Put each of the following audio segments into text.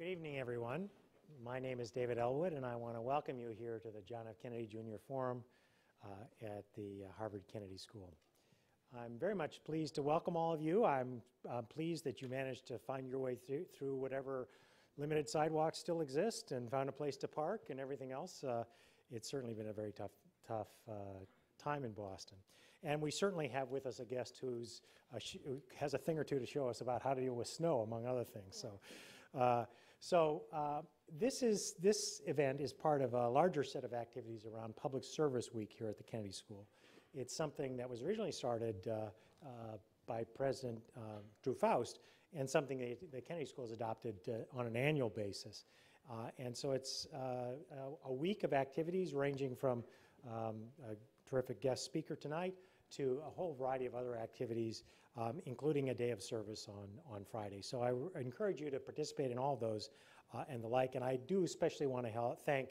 Good evening, everyone. My name is David Ellwood, and I want to welcome you here to the John F. Kennedy Jr. Forum at the Harvard Kennedy School. I'm very much pleased to welcome all of you. I'm pleased that you managed to find your way through whatever limited sidewalks still exist and found a place to park and everything else. It's certainly been a very tough time in Boston. And we certainly have with us a guest who has a thing or two to show us about how to deal with snow, among other things. This event is part of a larger set of activities around Public Service Week here at the Kennedy School. It's something that was originally started by President Drew Faust, and something that the Kennedy School has adopted on an annual basis. And so it's a week of activities ranging from a terrific guest speaker tonight to a whole variety of other activities, including a day of service on Friday. So I encourage you to participate in all those and the like. And I do especially want to thank,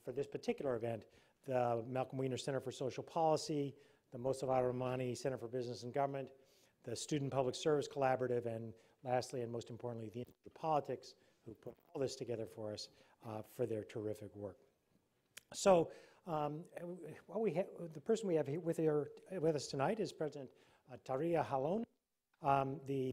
for this particular event, the Malcolm Wiener Center for Social Policy, the Mosavado Romani Center for Business and Government, the Student Public Service Collaborative, and lastly and most importantly, the Institute of Politics, who put all this together for us for their terrific work. So the person we have here with us tonight is President Tarja Halonen, the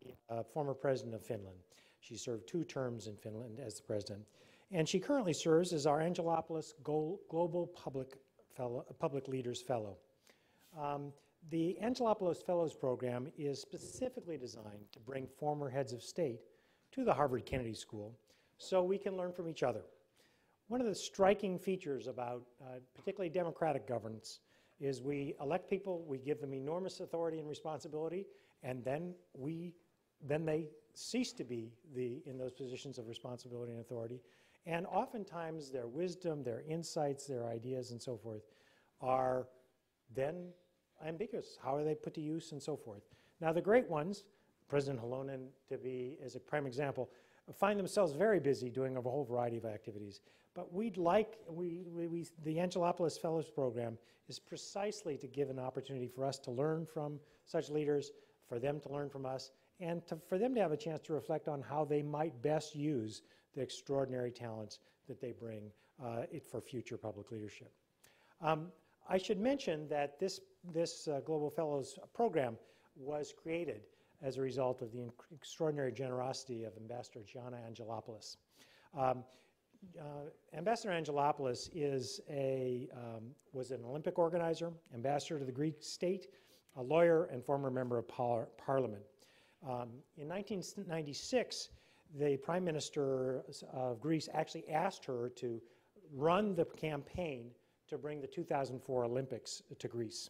former president of Finland. She served 2 terms in Finland as the president. And she currently serves as our Angelopoulos Global Public Leaders Fellow. The Angelopoulos Fellows Program is specifically designed to bring former heads of state to the Harvard Kennedy School so we can learn from each other. One of the striking features about particularly democratic governance is we elect people, we give them enormous authority and responsibility, and then they cease to be in those positions of responsibility and authority. And oftentimes their wisdom, their insights, their ideas, and so forth are then ambiguous. How are they put to use and so forth? Now the great ones, President Halonen to be as a prime example, find themselves very busy doing a whole variety of activities. But the Angelopoulos Fellows Program is precisely to give an opportunity for us to learn from such leaders, for them to learn from us, and for them to have a chance to reflect on how they might best use the extraordinary talents that they bring for future public leadership. I should mention that this Global Fellows Program was created as a result of the extraordinary generosity of Ambassador Gianna Angelopoulos. Ambassador Angelopoulos was an Olympic organizer, ambassador to the Greek state, a lawyer, and former member of Parliament. In 1996, the Prime Minister of Greece actually asked her to run the campaign to bring the 2004 Olympics to Greece.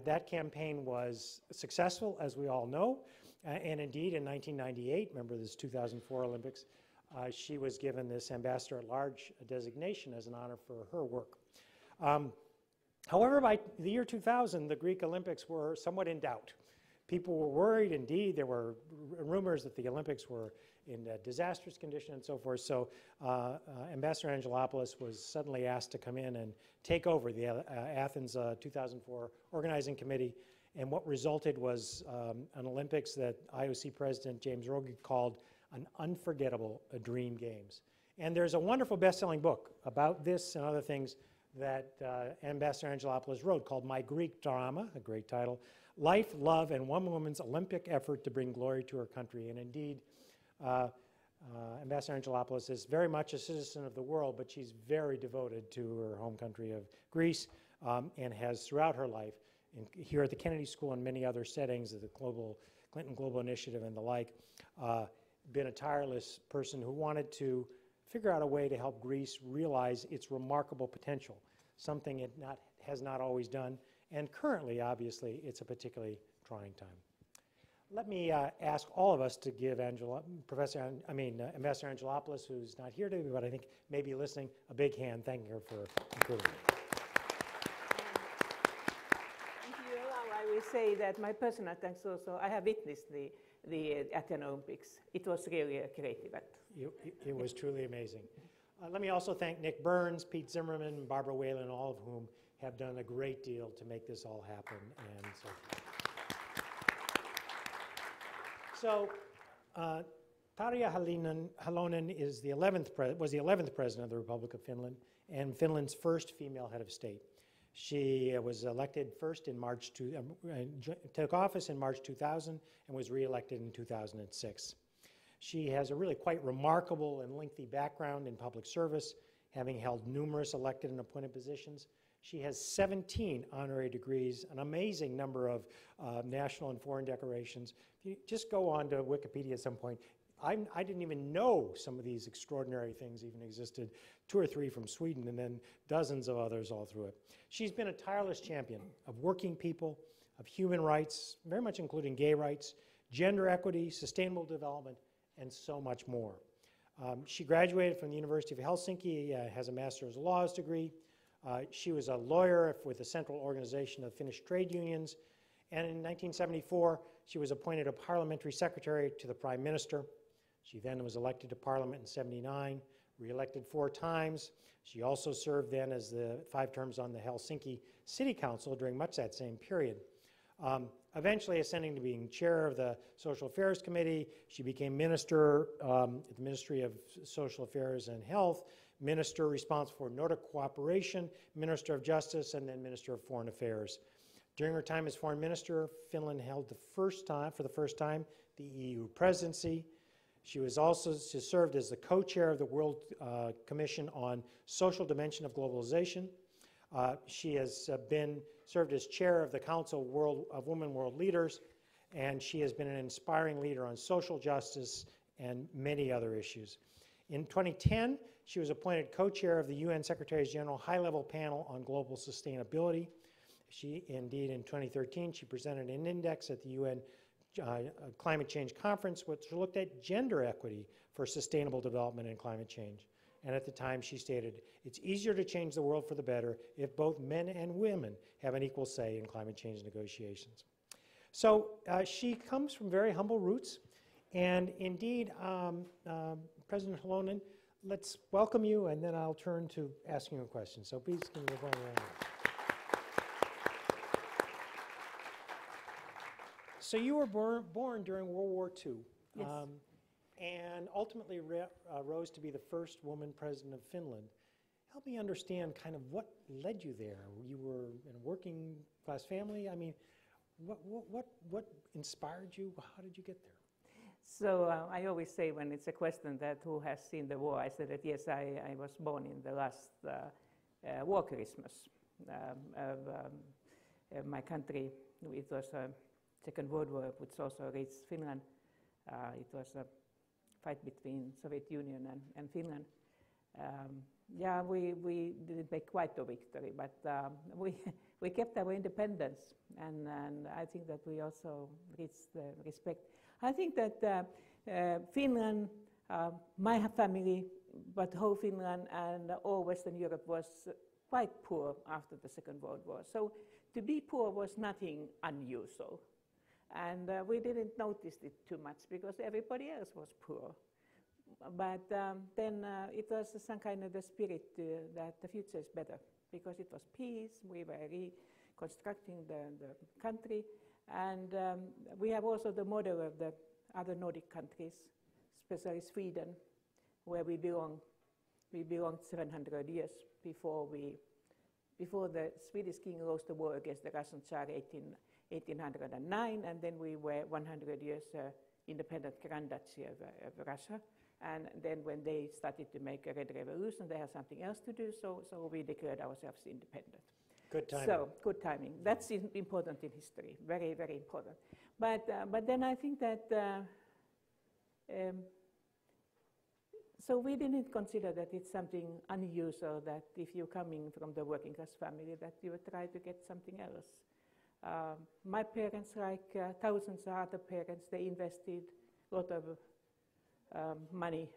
That campaign was successful, as we all know, and indeed in 1998, remember this 2004 Olympics, she was given this Ambassador at Large designation as an honor for her work. However, by the year 2000, the Greek Olympics were somewhat in doubt. People were worried. Indeed, there were rumors that the Olympics were in a disastrous condition and so forth. So Ambassador Angelopoulos was suddenly asked to come in and take over the Athens 2004 organizing committee. And what resulted was an Olympics that IOC President James Rogie called an unforgettable dream games. And there's a wonderful best-selling book about this and other things that Ambassador Angelopoulos wrote called My Greek Drama, a great title, Life, Love, and One Woman's Olympic Effort to Bring Glory to Her Country. And indeed, Ambassador Angelopoulos is very much a citizen of the world, but she's very devoted to her home country of Greece and has throughout her life, here at the Kennedy School and many other settings of the Clinton Global Initiative and the like, been a tireless person who wanted to figure out a way to help Greece realize its remarkable potential, something it has not always done. And currently, obviously, it's a particularly trying time. Let me ask all of us to give Ambassador Angelopoulos, who's not here today, but I think maybe listening, a big hand, thanking her for improving. If you allow, I will say that my personal thanks also. I have witnessed the Athens Olympics. It was really a great event. It was truly amazing. Let me also thank Nick Burns, Pete Zimmerman, Barbara Whalen, all of whom have done a great deal to make this all happen. And so Tarja Halonen is was the 11th president of the Republic of Finland and Finland's first female head of state. She was elected first in took office in March 2000 and was re-elected in 2006. She has a really quite remarkable and lengthy background in public service, having held numerous elected and appointed positions. She has 17 honorary degrees, an amazing number of national and foreign decorations. If you just go on to Wikipedia at some point, I didn't even know some of these extraordinary things even existed, 2 or 3 from Sweden and then dozens of others all through it. She's been a tireless champion of working people, of human rights, very much including gay rights, gender equity, sustainable development, and so much more. She graduated from the University of Helsinki, has a Master's of Laws degree. She was a lawyer with the Central Organization of Finnish Trade Unions, and in 1974, she was appointed a parliamentary secretary to the Prime Minister. She then was elected to Parliament in '79, re-elected 4 times. She also served then as 5 terms on the Helsinki City Council during much that same period. Eventually ascending to being chair of the Social Affairs Committee, she became minister at the Ministry of Social Affairs and Health, minister responsible for Nordic cooperation, minister of justice, and then minister of foreign affairs. During her time as foreign minister, Finland held for the first time, the EU presidency. She was also served as the co-chair of the World Commission on Social Dimension of Globalization. She has served as chair of the Council of Women World Leaders, and she has been an inspiring leader on social justice and many other issues. In 2010, she was appointed co-chair of the UN Secretary-General High-Level Panel on Global Sustainability. Indeed, in 2013, she presented an index at the UN Climate Change Conference, which looked at gender equity for sustainable development and climate change. And at the time, she stated, "It's easier to change the world for the better if both men and women have an equal say in climate change negotiations." So she comes from very humble roots. And indeed, President Halonen, let's welcome you, and then I'll turn to asking you a question. So please give me a warm round. So you were born during World War II, Yes. And ultimately rose to be the first woman president of Finland. Help me understand kind of what led you there. You were in a working class family. I mean, what inspired you? How did you get there? So I always say when it's a question that who has seen the war, I said that yes, I was born in the last war Christmas of my country. It was a Second World War, which also reached Finland. It was a fight between Soviet Union and Finland. Yeah, we didn't make quite a victory, but we kept our independence, and I think that we also reached the respect. I think that Finland, my family, but whole Finland and all Western Europe was quite poor after the Second World War. So to be poor was nothing unusual. And we didn't notice it too much because everybody else was poor. But then it was some kind of the spirit that the future is better because it was peace. We were reconstructing the country. And we have also the model of the other Nordic countries, especially Sweden, where we belong. We belonged 700 years before the Swedish king lost the war against the Russian Tsar 1809, and then we were 100 years independent Grand Duchy of Russia. And then when they started to make a Red Revolution, they had something else to do, so we declared ourselves independent. Good timing. So, good timing. That's important in history, very, very important. But then I think that, so we didn't consider that it's something unusual that if you're coming from the working class family that you would try to get something else. My parents, like thousands of other parents, they invested a lot of money,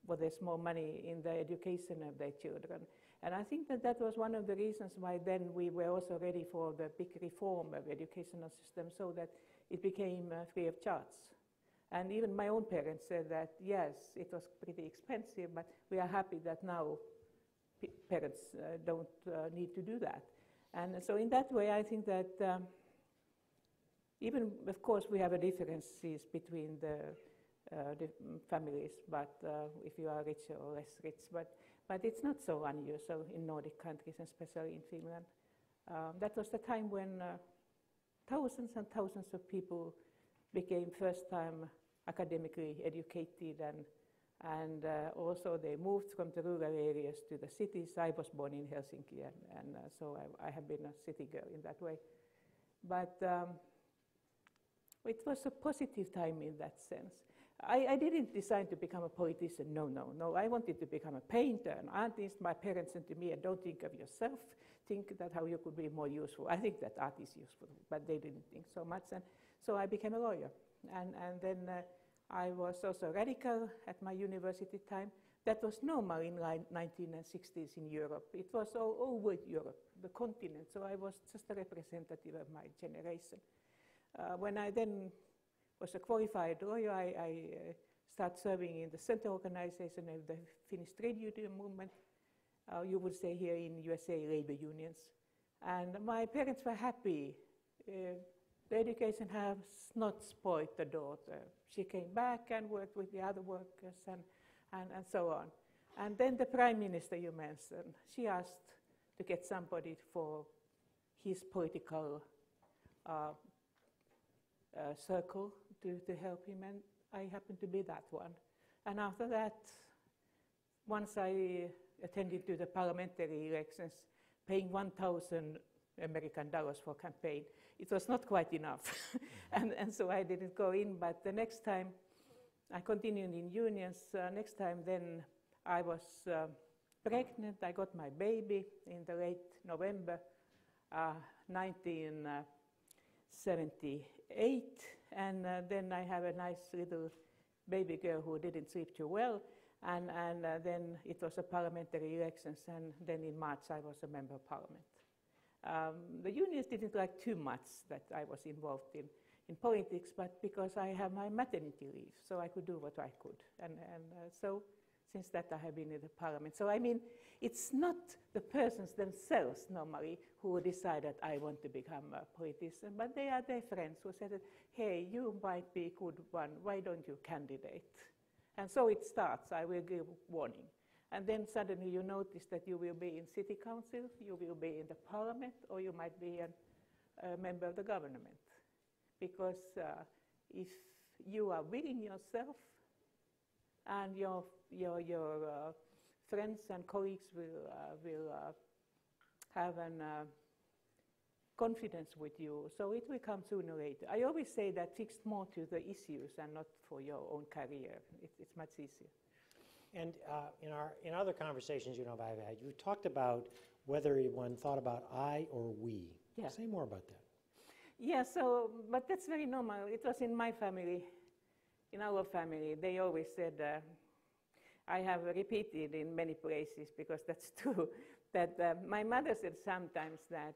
for their small money, in the education of their children. And I think that was one of the reasons why then we were also ready for the big reform of the educational system so that it became free of charge. And even my own parents said that, yes, it was pretty expensive, but we are happy that now parents don't need to do that. And so in that way, I think that even, of course, we have differences between families, but if you are richer or less rich. But it's not so unusual in Nordic countries, and especially in Finland. That was the time when thousands and thousands of people became first-time academically educated, and also they moved from the rural areas to the cities. I was born in Helsinki, and so I have been a city girl in that way. But it was a positive time in that sense. I didn't decide to become a politician, no. I wanted to become a painter, an artist. My parents said to me, don't think of yourself, think that how you could be more useful. I think that art is useful, but they didn't think so much. And so I became a lawyer. And then I was also radical at my university time. That was normal in the 1960s in Europe. It was all over Europe, the continent. So I was just a representative of my generation. When I then was a qualified lawyer, I started serving in the center organization of the Finnish trade union movement. You would say here in USA, labor unions. And my parents were happy. The education has not spoiled the daughter. She came back and worked with the other workers and so on. And then the prime minister you mentioned, she asked to get somebody for his political circle to help him, and I happened to be that one. And after that, once I attended to the parliamentary elections, paying $1,000 American for campaign, it was not quite enough. and so I didn't go in, but the next time I continued in unions. Next time then I was pregnant. I got my baby in the late November 1978, and then I have a nice little baby girl who didn't sleep too well, and then it was a parliamentary elections, and then in March I was a member of parliament. The unions didn't like too much that I was involved in politics, but because I have my maternity leave, so I could do what I could, and so since that I have been in the parliament. So I mean, it's not the persons themselves normally who decide that I want to become a politician, but they are their friends who said that, hey, you might be a good one, why don't you candidate? And so it starts. I will give warning. And then suddenly you notice that you will be in city council, you will be in the parliament, or you might be a member of the government. Because if you are willing yourself, and your friends and colleagues will have confidence with you, so it will come sooner or later. I always say that fixed more to the issues and not for your own career. It's much easier. And in other conversations I've had, you talked about whether one thought about I or we. Yeah. Say more about that. Yeah, but that's very normal. It was in my family, in our family. They always said, I have repeated in many places because that's true, that my mother said sometimes that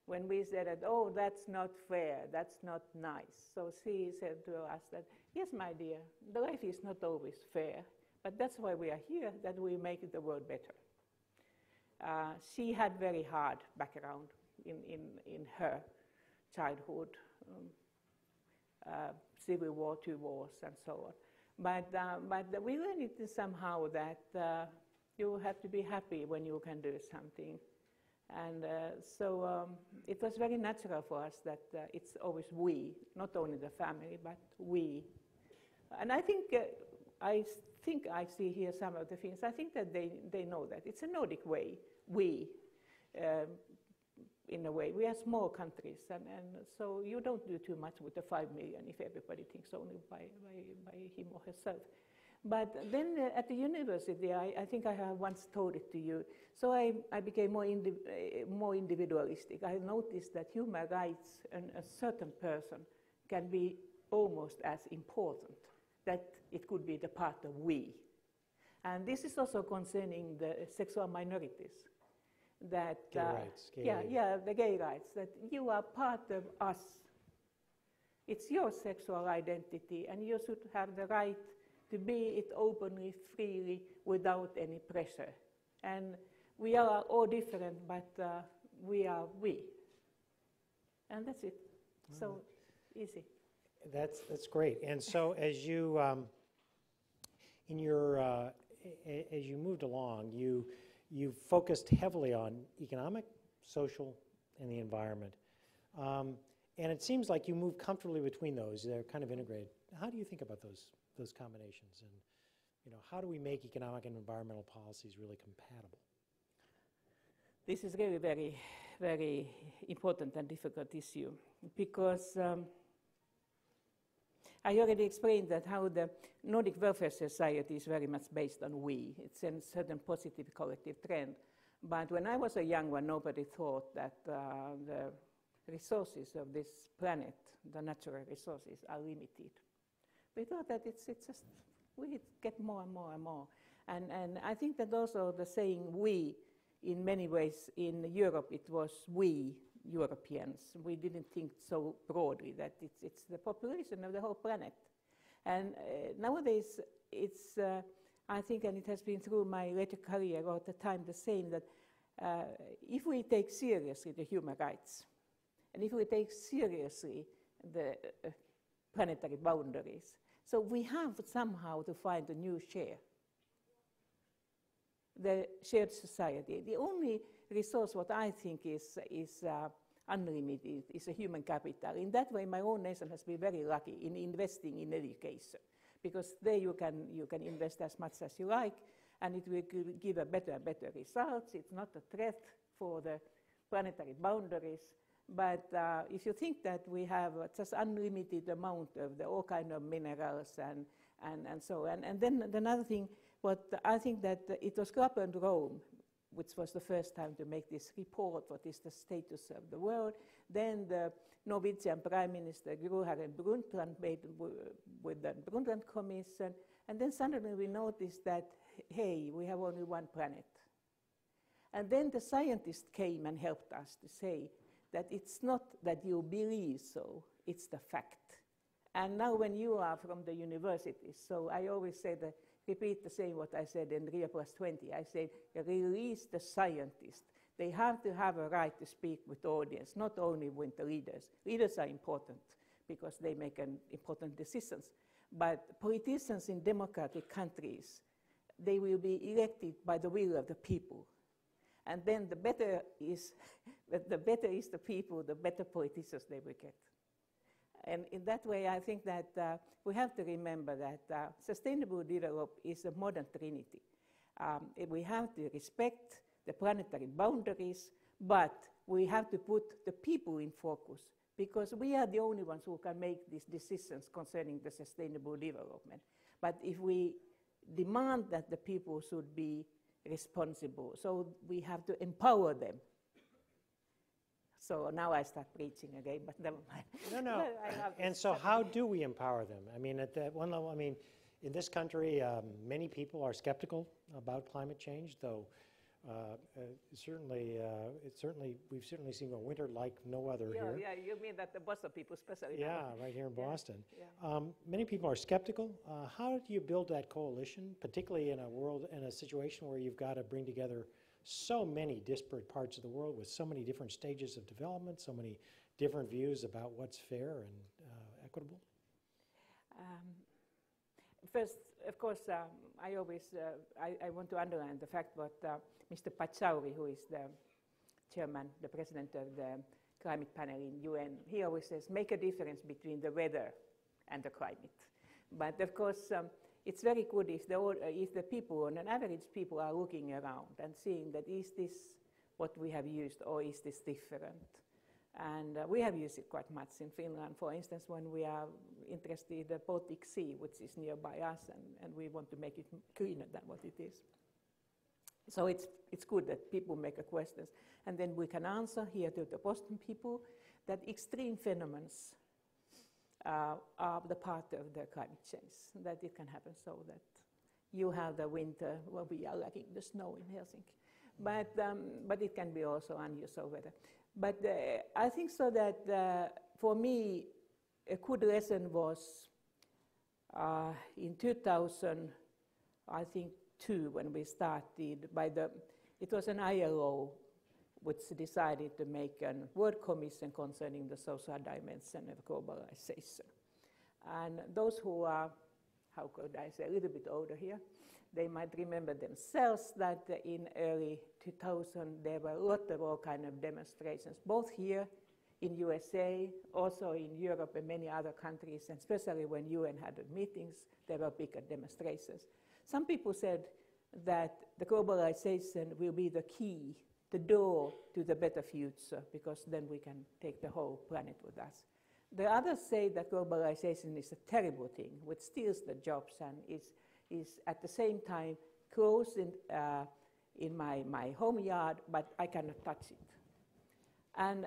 when we said that, oh, that's not fair, that's not nice. So she said to us that, yes, my dear, the life is not always fair, but that's why we are here, that we make the world better. She had very hard background in her childhood, Civil War, 2 wars, and so on. But we learned it somehow that you have to be happy when you can do something. And so it was very natural for us that it's always we, not only the family, but we. And I think I see here some of the things. I think that they know that. It's a Nordic way, we. In a way, we are small countries, and so you don't do too much with the 5 million if everybody thinks only by him or herself. But then at the university, I think I have once told it to you, so I became more individualistic. I noticed that human rights and a certain person can be almost as important, that it could be the part of we. And this is also concerning the sexual minorities. That gay rights, the gay rights, that you are part of us. It's your sexual identity, and you should have the right to be it openly, freely, without any pressure. And we are all different, but we are we. And that's it. So easy. That's great. And so as you in your as you moved along, you focused heavily on economic, social, and the environment. And it seems like you move comfortably between those. They're kind of integrated. How do you think about those combinations? And how do we make economic and environmental policies really compatible? This is really very, very important and difficult issue because I already explained that how the Nordic welfare society is very much based on we. It's a certain positive collective trend. But when I was a young one, nobody thought that the resources of this planet, the natural resources, are limited. We thought that it's just, we get more and more and more. And I think that also the saying we, in many ways, in Europe, it was we Europeans. We didn't think so broadly that it's the population of the whole planet. And nowadays, it's, I think, and it has been through my later career all the time, the saying that if we take seriously the human rights, and if we take seriously the planetary boundaries, so we have somehow to find a new share. The shared society. The only resource what I think is unlimited is a human capital. In that way, my own nation has been very lucky in investing in education, because there you can invest as much as you like, and it will give a better and better results. It's not a threat for the planetary boundaries. But if you think that we have just unlimited amount of all kind of minerals and so on, and then another thing, what I think that it was Club and Rome, which was the first time to make this report, what is the status of the world. Then the Norwegian Prime Minister Gro Harlem Brundtland made with the Brundtland Commission, and then suddenly we noticed that, hey, we have only one planet. And then the scientists came and helped us to say that it's not that you believe so, it's the fact. And now when you are from the universities, so I always say that, repeat the same what I said in Rio Plus 20. I said, release the scientists. They have to have a right to speak with the audience, not only with the leaders. Leaders are important because they make important decisions. But politicians in democratic countries, they will be elected by the will of the people. And then the better is the people, the better politicians they will get. And in that way, I think that we have to remember that sustainable development is a modern trinity. We have to respect the planetary boundaries, but we have to put the people in focus, because we are the only ones who can make these decisions concerning the sustainable development. But if we demand that the people should be responsible, so we have to empower them. So now I start preaching again, but never mind. No. And so how do we empower them? I mean, at that one level, I mean, in this country, many people are skeptical about climate change, though we've certainly seen a winter like no other here. Yeah, you mean that the Boston people especially. Yeah, right here in Boston. Yeah. Many people are skeptical. How do you build that coalition, particularly in a situation where you've got to bring together so many disparate parts of the world with so many different stages of development, so many different views about what's fair and equitable? First, of course, I always I want to underline the fact that Mr. Pachauri, who is the chairman, the president of the climate panel in UN, he always says, make a difference between the weather and the climate. But of course, it's very good if the people, on an average, people are looking around and seeing that is this what we have used or is this different? And we have used it quite much in Finland, for instance, when we are interested in the Baltic Sea, which is nearby us, and we want to make it cleaner than what it is. So it's good that people make a questions. And then we can answer here to the Boston people that extreme phenomena are the part of the climate change, that it can happen so that you have the winter, well, we are lacking the snow in Helsinki. But it can be also unusual weather. But I think so that for me, a good lesson was in 2000, I think, when we started it was an ILO which decided to make a World Commission concerning the social dimension of globalization. And those who are, how could I say, a little bit older here, they might remember themselves that in early 2000 there were a lot of all kind of demonstrations, both here in USA, also in Europe and many other countries, and especially when UN had meetings, there were bigger demonstrations. Some people said that the globalization will be the key, the door to the better future, because then we can take the whole planet with us. The others say that globalization is a terrible thing, which steals the jobs and is at the same time close in my home yard, but I cannot touch it. And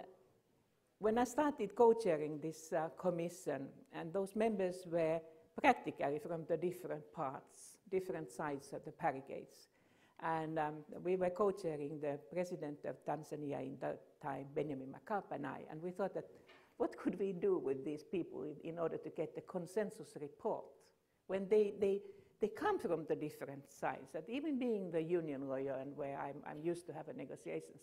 when I started co-chairing this commission, and those members were practically from the different parts, different sides of the barricades, and we were co-chairing the president of Tanzania in that time, Benjamin Mkapa, and I, and we thought that what could we do with these people in order to get the consensus report when they come from the different sides, that even being the union lawyer and where I'm used to have negotiations,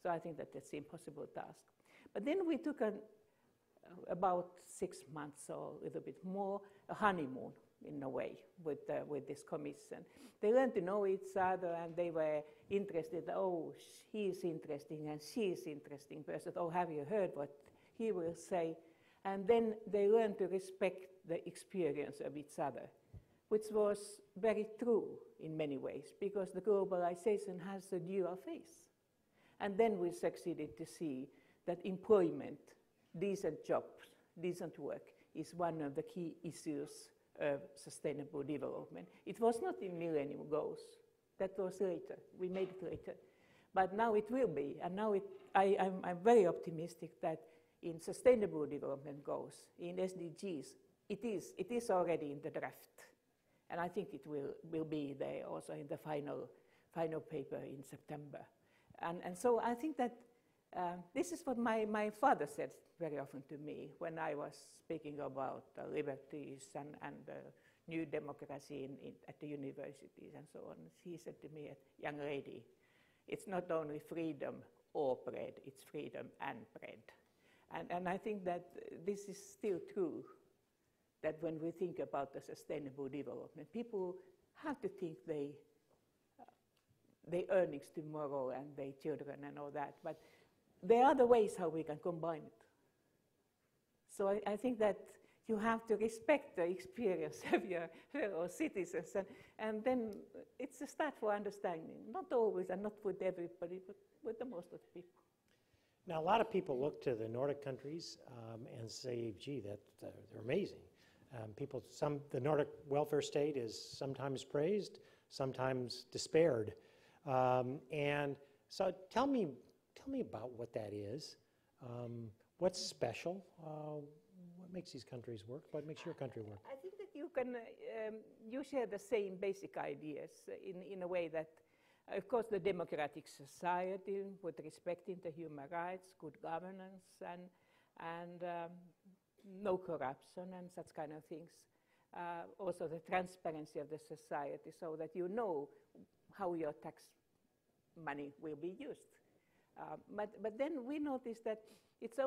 so I think that that's an impossible task. But then we took about 6 months or a little bit more, a honeymoon in a way with this commission. They learned to know each other and they were interested, oh, he is interesting and she is interesting person, oh, have you heard what he will say? And then they learned to respect the experience of each other, which was very true in many ways, because the globalization has a dual face. And then we succeeded to see that employment, decent jobs, decent work is one of the key issues of sustainable development. It was not in Millennium Goals. That was later. We made it later. But now it will be. And now I'm very optimistic that in Sustainable Development Goals, in SDGs, it is already in the draft. And I think it will be there also in the final paper in September. And so I think that this is what my father said very often to me when I was speaking about liberties and new democracy at the universities and so on. He said to me, young lady, it's not only freedom or bread, it's freedom and bread. And I think that this is still true, that when we think about the sustainable development, people have to think their earnings tomorrow and their children and all that, but there are other ways how we can combine it. So I think that you have to respect the experience of your fellow citizens, and then it's a start for understanding, not always and not with everybody, but with the most of the people. Now, a lot of people look to the Nordic countries and say, gee, they're amazing. The Nordic welfare state is sometimes praised, sometimes despaired. And so tell me about what that is. What's special? What makes these countries work? What makes your country work? I think that you share the same basic ideas in a way that, of course, the democratic society with respecting the human rights, good governance, and no corruption and such kind of things. Also the transparency of the society, so that you know how your tax money will be used. But then we notice that it's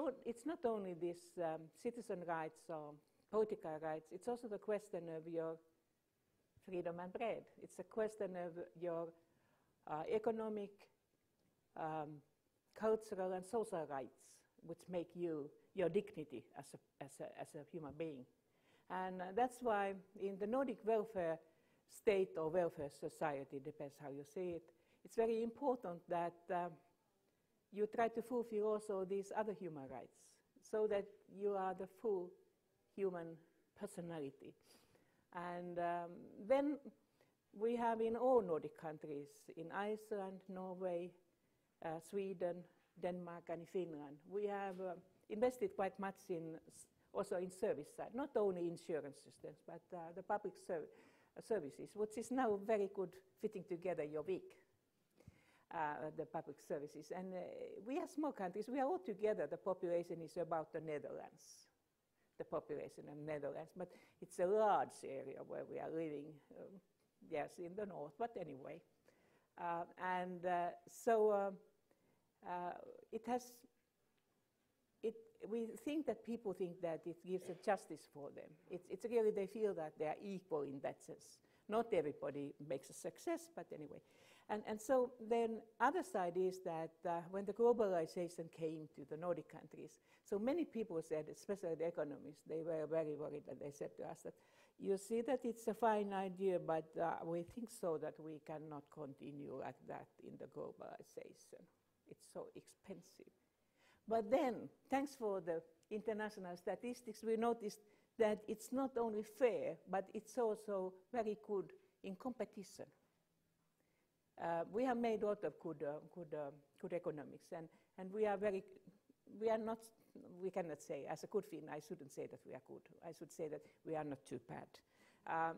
not only this citizen rights or political rights, it's also the question of your freedom and bread. It's a question of your economic, cultural and social rights, which make you your dignity as a human being. And that's why in the Nordic welfare state or welfare society, depends how you see it, it's very important that you try to fulfill also these other human rights, so that you are the full human personality. And then we have in all Nordic countries, in Iceland, Norway, Sweden, Denmark and Finland, we have invested quite much also in service side, not only insurance systems, but the public services, which is now very good fitting together your week, the public services. And we are small countries, we are all together, the population is about the Netherlands, the population of Netherlands, but it's a large area where we are living, yes, in the north, but anyway. we think that people think that it gives a justice for them. It's really, they feel that they are equal in that sense. Not everybody makes a success, but anyway. And so then other side is that when the globalization came to the Nordic countries, so many people said, especially the economists, they were very worried, and they said to us that, you see that it's a fine idea, but we think so that we cannot continue like that in the globalization. It's so expensive. But then, thanks for the international statistics, we noticed that it's not only fair, but it's also very good in competition. We have made a lot of good economics, and we are not, we cannot say, as a good Finn, I shouldn't say that we are good. I should say that we are not too bad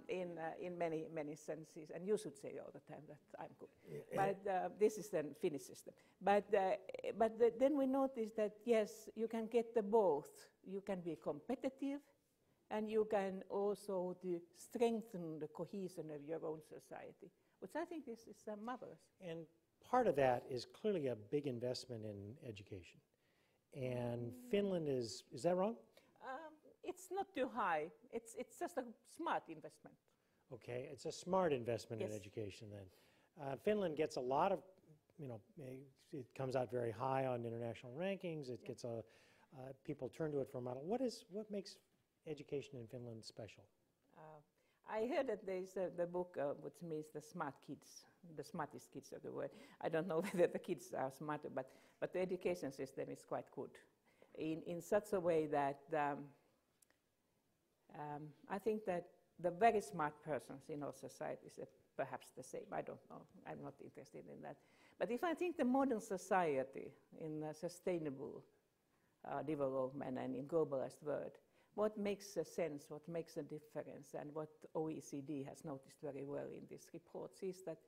in many senses, and you should say all the time that I'm good. But this is the Finnish system. But then we notice that, yes, you can get the both. You can be competitive, and you can also strengthen the cohesion of your own society, which I think is marvelous. And part of that is clearly a big investment in education. And Finland is that wrong? It's not too high. It's just a smart investment. Okay, it's a smart investment in education then. Finland gets a lot of, it comes out very high on international rankings. It gets people turn to it for a model. What makes education in Finland special? I heard that there is the book which means the smart kids, the smartest kids of the world. I don't know whether the kids are smarter, but the education system is quite good in such a way that I think that the very smart persons in our societies are perhaps the same. I don't know. I'm not interested in that. But if I think the modern society in a sustainable development and in globalized world, what makes sense, what makes a difference, and what OECD has noticed very well in these reports is that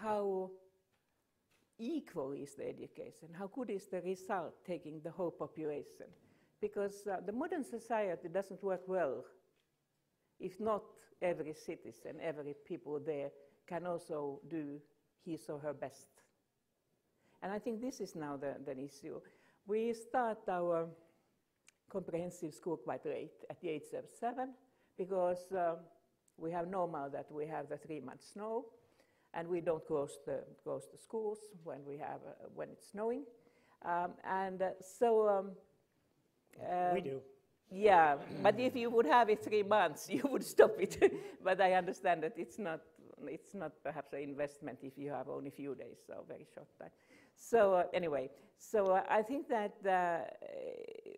how equal is the education, how good is the result taking the whole population. Because the modern society doesn't work well if not every citizen, every people there can also do his or her best. And I think this is now the issue. We start our comprehensive school quite late, at the age of 7, because we have normal that we have the 3-month snow, and we don't close the schools when it's snowing, we do. Yeah, but if you would have it 3 months, you would stop it. But I understand that it's not perhaps an investment if you have only a few days, so very short time. So anyway, I think that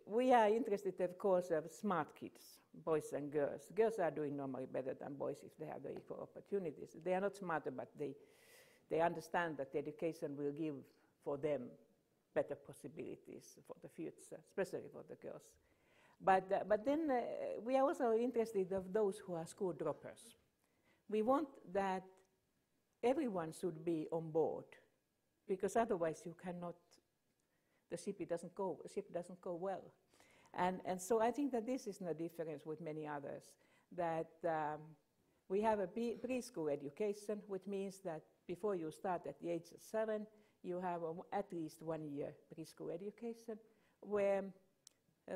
we are interested, of course, of smart kids, boys and girls. Girls are doing normally better than boys if they have the equal opportunities. They are not smarter, but they understand that education will give for them better possibilities for the future, especially for the girls. But then we are also interested of those who are school droppers. We want that everyone should be on board, because otherwise you cannot, the ship doesn't go well. And so I think that this is no difference with many others, that we have a preschool education, which means that before you start at the age of 7, you have at least 1 year preschool education, where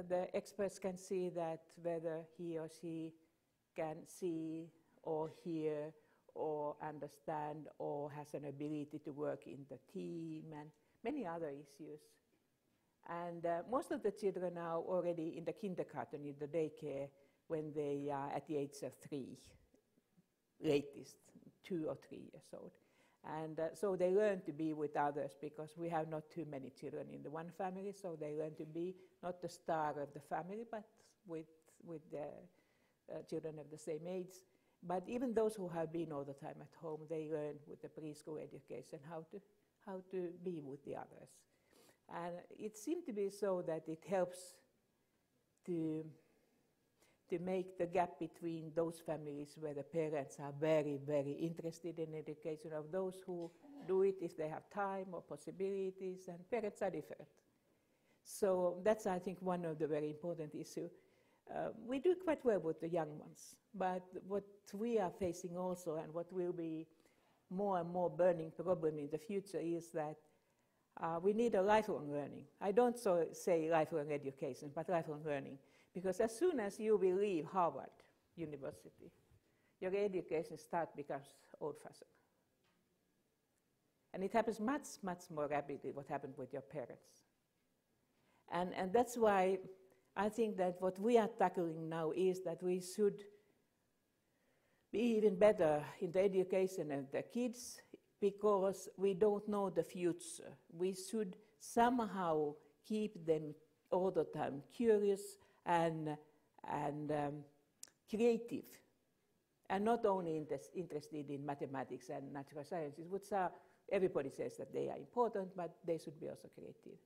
the experts can see that whether he or she can see or hear or understand or has an ability to work in the team and many other issues. And most of the children are already in the kindergarten, in the daycare, when they are at the age of 3, latest 2 or 3 years old. And so they learn to be with others, because we have not too many children in the one family, so they learn to be not the star of the family, but with the children of the same age. But even those who have been all the time at home, they learn with the preschool education how to be with the others. And it seemed to be so that it helps to make the gap between those families where the parents are very, very interested in education, of those who do it if they have time or possibilities, and parents are different. So that's, I think, one of the very important issues. We do quite well with the young ones, but what we are facing also, and what will be more and more burning problem in the future, is that we need a lifelong learning. I don't say lifelong education, but lifelong learning. Because as soon as you will leave Harvard University, your education becomes old-fashioned. And it happens much, much more rapidly what happened with your parents. And that's why I think that what we are tackling now is that we should be even better in the education of the kids, because we don't know the future. We should somehow keep them all the time curious and creative, and not only interested in mathematics and natural sciences, which are, everybody says that they are important, but they should be also creative,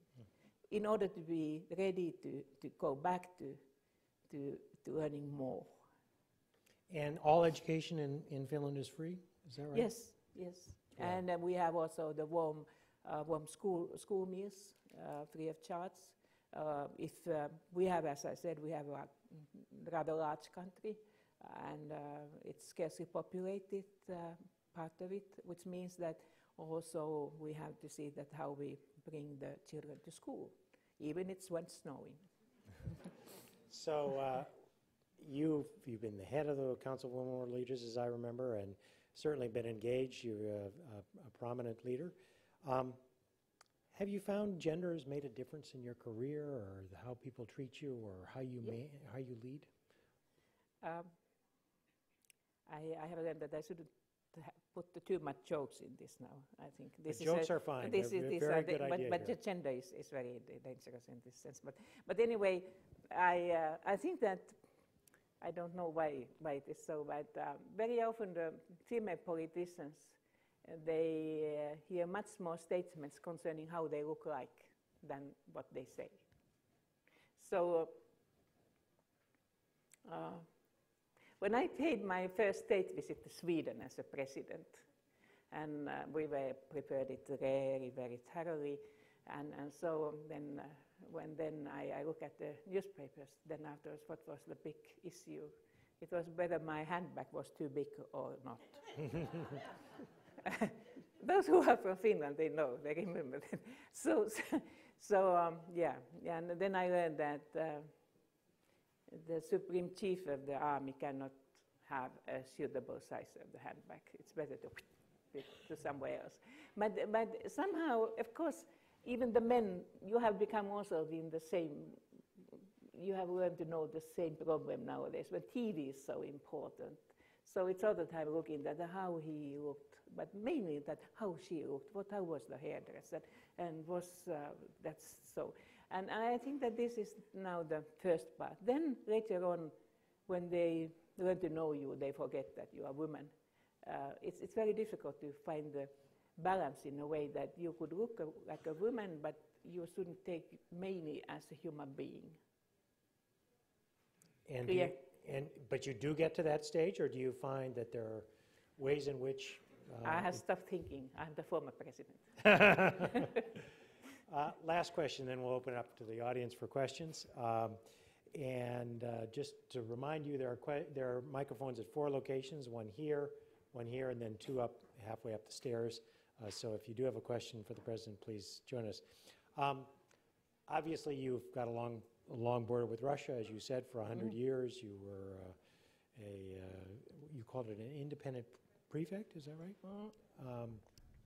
in order to be ready to go back to learning more. And all education in Finland is free, is that right? Yes, yes. Yeah. And we have also the warm school meals, free of charge. If we have, as I said, we have a rather large country, and it's scarcely populated, part of it, which means that also we have to see that how we bring the children to school, even it's when snowing. So you've been the head of the Council of Women World Leaders, as I remember, and certainly been engaged. You're a prominent leader. Have you found gender has made a difference in your career, or how people treat you, or how you lead? I have learned that I shouldn't put too much jokes in this now. I think this jokes are fine. They're very good idea but the gender is very dangerous in this sense. But anyway, I think that I don't know why it is so, but very often the female politicians, they hear much more statements concerning how they look like than what they say. So when I paid my first state visit to Sweden as a president, and we were prepared it very, very thoroughly, and so then when I look at the newspapers, then afterwards, what was the big issue? It was whether my handbag was too big or not. Those who are from Finland, they know, they remember that. Yeah, and then I learned that the Supreme Chief of the Army cannot have a suitable size of the handbag. It's better to somewhere else. But somehow, of course, even the men, you have become also in the same, you have learned to know the same problem nowadays, but TV is so important. So it's all the time looking at how he looked, but mainly that how she looked, how was the hairdress, and that's so. And I think that this is now the first part. Then later on, when they learn to know you, they forget that you are a woman. It's very difficult to find the balance in a way that you could look like a woman, but you shouldn't take mainly as a human being. But you do get to that stage, or do you find that there are ways in which... I have stopped thinking. I'm the former president. Last question, then we'll open it up to the audience for questions. Just to remind you, there are microphones at 4 locations, one here, and then 2 up, halfway up the stairs. So if you do have a question for the president, please join us. Obviously, you've got a long border with Russia, as you said, for 100 years. You were you called it an independent prefect, is that right?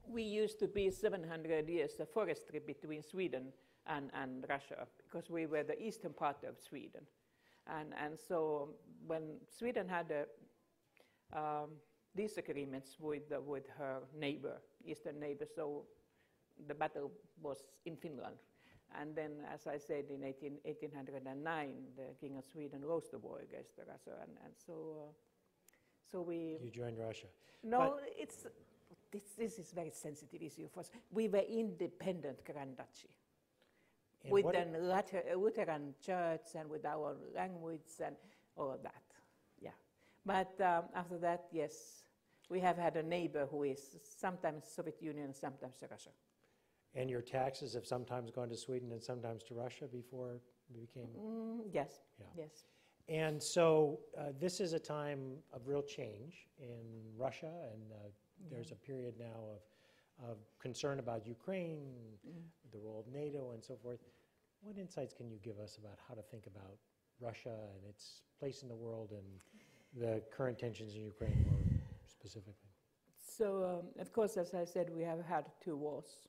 We used to be 700 years a forestry between Sweden and Russia, because we were the eastern part of Sweden. And so when Sweden had disagreements with her neighbor, eastern neighbor, so the battle was in Finland. And then, as I said, in 1809, the King of Sweden lost the war against Russia, and so we... You joined Russia. No, this is a very sensitive issue for us. We were independent Grand Duchy, with a Lutheran church and with our language and all of that, yeah. But after that, yes, we have had a neighbor who is sometimes Soviet Union, sometimes Russia. And your taxes have sometimes gone to Sweden and sometimes to Russia before we became... Yes, yeah. Yes. And so this is a time of real change in Russia, and there's a period now of concern about Ukraine, the role of NATO and so forth. What insights can you give us about how to think about Russia and its place in the world and the current tensions in Ukraine more specifically? So, of course, as I said, we have had 2 wars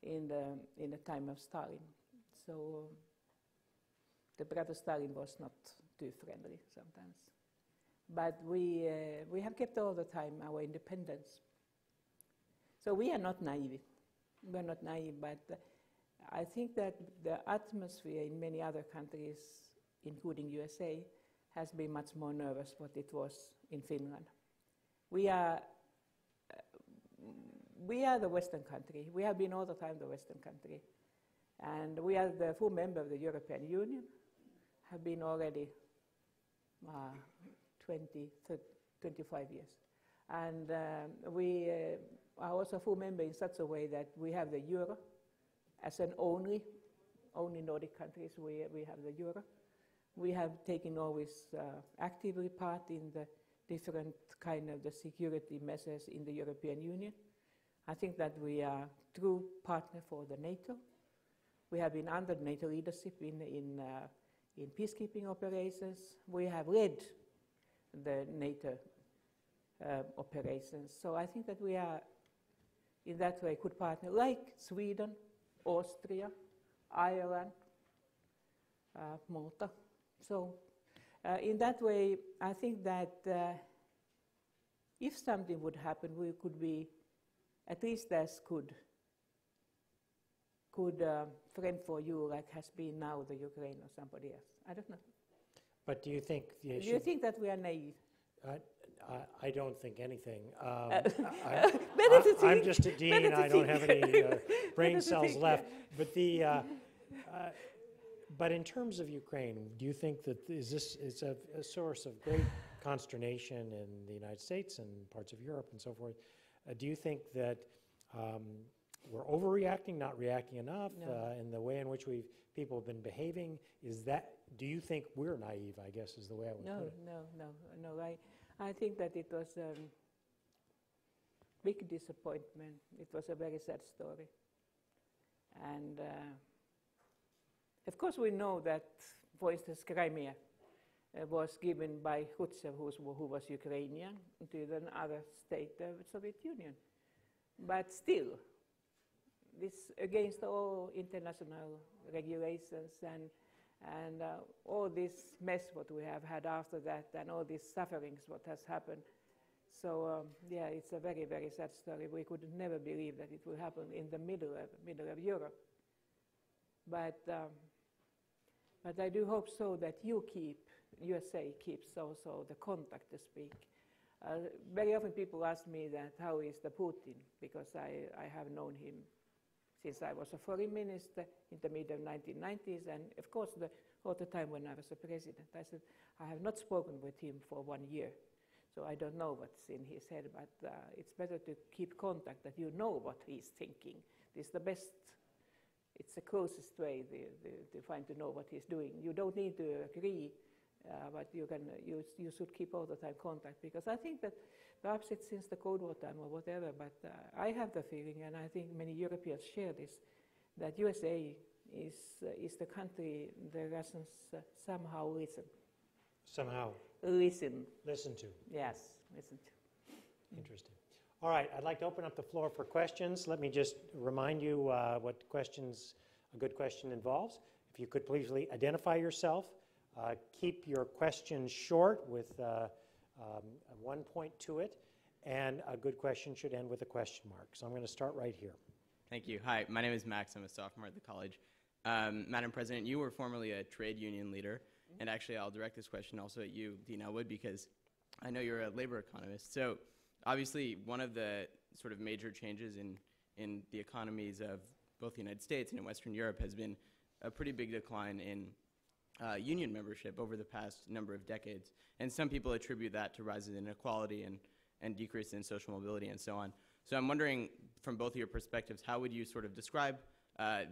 in the time of Stalin. So the brother Stalin was not too friendly sometimes. But we have kept all the time our independence. So we are not naive. We are not naive, but I think that the atmosphere in many other countries, including USA, has been much more nervous than it was in Finland. We are the Western country. We have been all the time the Western country. And we are the full member of the European Union, have been already 25 years. And we are also a full member in such a way that we have the euro as an only Nordic countries, we have the euro. We have taken always actively part in the different kind of the security measures in the European Union. I think that we are true partner for the NATO. We have been under NATO leadership in peacekeeping operations. We have led the NATO operations. So I think that we are, in that way, good partner, like Sweden, Austria, Ireland, Malta. So in that way, I think that if something would happen, we could be at least as good friend for you like has been now the Ukraine or somebody else. I don't know. But do you think the issue... Do you think that we are naive? I don't think anything. I'm just a dean. I don't have any brain cells left. But but in terms of Ukraine, do you think that is a source of great consternation in the United States and parts of Europe and so forth? Do you think that we're overreacting, not reacting enough, in the way in which people have been behaving? Do you think we're naive, I guess, is the way I would put it? No. I think that it was a big disappointment. It was a very sad story. And of course we know that, for instance, Crimea was given by Khrushchev, who was Ukrainian, to another state of the Soviet Union. But still, this against all international regulations and all this mess what we have had after that and all these sufferings what has happened. So yeah, it's a very, very sad story. We could never believe that it will happen in the middle of Europe. But I do hope so that USA keeps also the contact to speak. Very often people ask me that how is the Putin, because I have known him since I was a foreign minister in the mid of 1990s, and of course all the time when I was a president. I said, I have not spoken with him for 1 year, so I don't know what's in his head, but it's better to keep contact, that you know what he's thinking. It's the best, it's the closest way to find to know what he's doing. You don't need to agree, but you should keep all the time contact, because I think that perhaps it's since the Cold War time or whatever, but I have the feeling, and I think many Europeans share this, that USA is the country the Russians somehow listen. Somehow? Listen. Listen to. Yes, listen to. Interesting. All right, I'd like to open up the floor for questions. Let me just remind you what questions a good question involves. If you could please identify yourself. Keep your questions short with one point to it, and a good question should end with a question mark. So I'm going to start right here. Thank you. Hi, my name is Max. I'm a sophomore at the college. Madam President, you were formerly a trade union leader, and actually I'll direct this question also at you, Dean Ellwood, because I know you're a labor economist. So obviously one of the sort of major changes in the economies of both the United States and in Western Europe has been a pretty big decline in union membership over the past number of decades. And some people attribute that to rises in inequality and decrease in social mobility and so on. So I'm wondering, from both of your perspectives, how would you sort of describe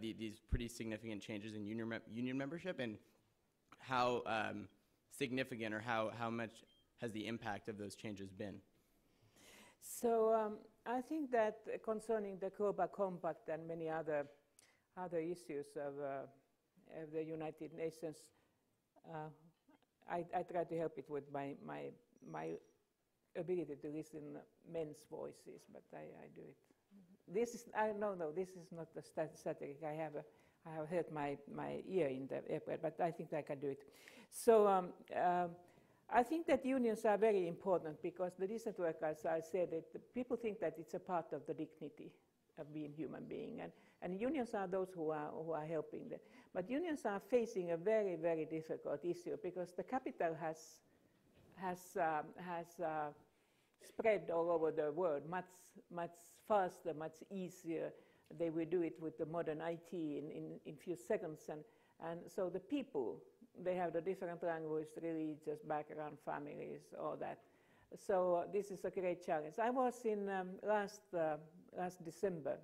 these pretty significant changes in union membership, and how significant or how much has the impact of those changes been? So I think that concerning the Global Compact and many other issues of the United Nations, I try to help it with my ability to listen men's voices, but I do it. This is this is not a satiric. I have hurt my ear in the airport, but I think I can do it. So I think that unions are very important because the decent work, as I said, people think that it's a part of the dignity of being human being, and unions are those who are helping them. But unions are facing a very, very difficult issue because the capital has spread all over the world much faster, much easier. They will do it with the modern IT in few seconds, and so the people, they have the different language, religious background, families, all that. So this is a great challenge. I was in last December.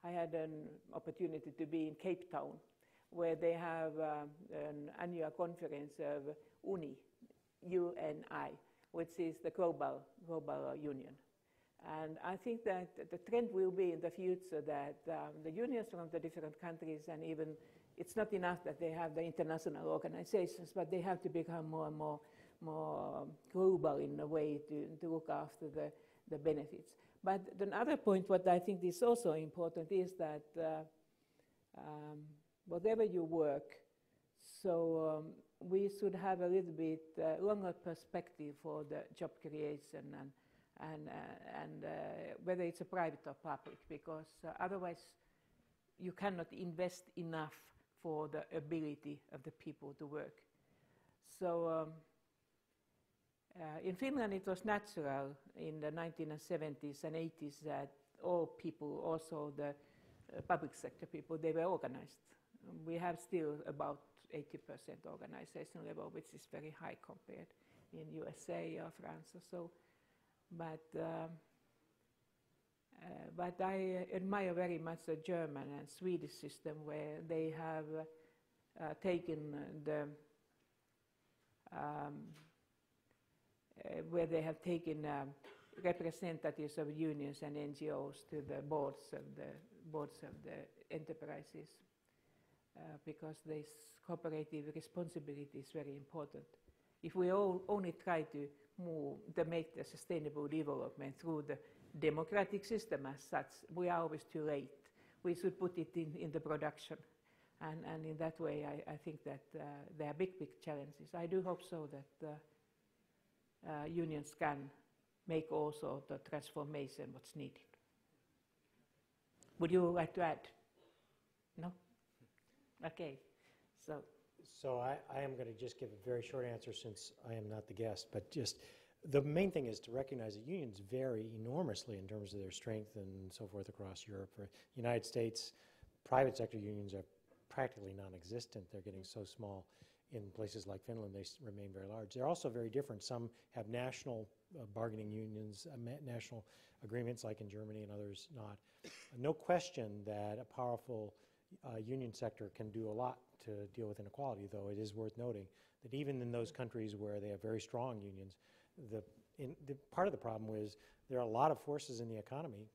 I had an opportunity to be in Cape Town, where they have an annual conference of UNI, UNI, which is the global union. And I think that the trend will be in the future that the unions from the different countries, and even it's not enough that they have the international organizations, but they have to become more and more global in a way to look after the benefits. But another point, what I think is also important, is that whatever you work, so we should have a little bit longer perspective for the job creation and whether it's a private or public, because otherwise you cannot invest enough for the ability of the people to work. So in Finland it was natural in the 1970s and 80s that all people, also the public sector people, they were organized. We have still about 80% organization level, which is very high compared in USA or France or so. But I admire very much the German and Swedish system, where they have taken representatives of unions and NGOs to the boards of the enterprises, because this cooperative responsibility is very important. If we only try to make the sustainable development through the democratic system as such, we are always too late. We should put it in the production. And in that way, I think that there are big challenges. I do hope so that unions can make also the transformation what's needed. Would you like to add? No? Okay. So I am going to just give a very short answer since I am not the guest, but just the main thing is to recognize that unions vary enormously in terms of their strength and so forth across Europe. For the United States, private sector unions are practically non-existent. They're getting so small. In places like Finland, they remain very large. They're also very different. Some have national bargaining unions, national agreements like in Germany, and others not. No question that a powerful union sector can do a lot to deal with inequality, though it is worth noting that even in those countries where they have very strong unions, part of the problem is there are a lot of forces in the economy,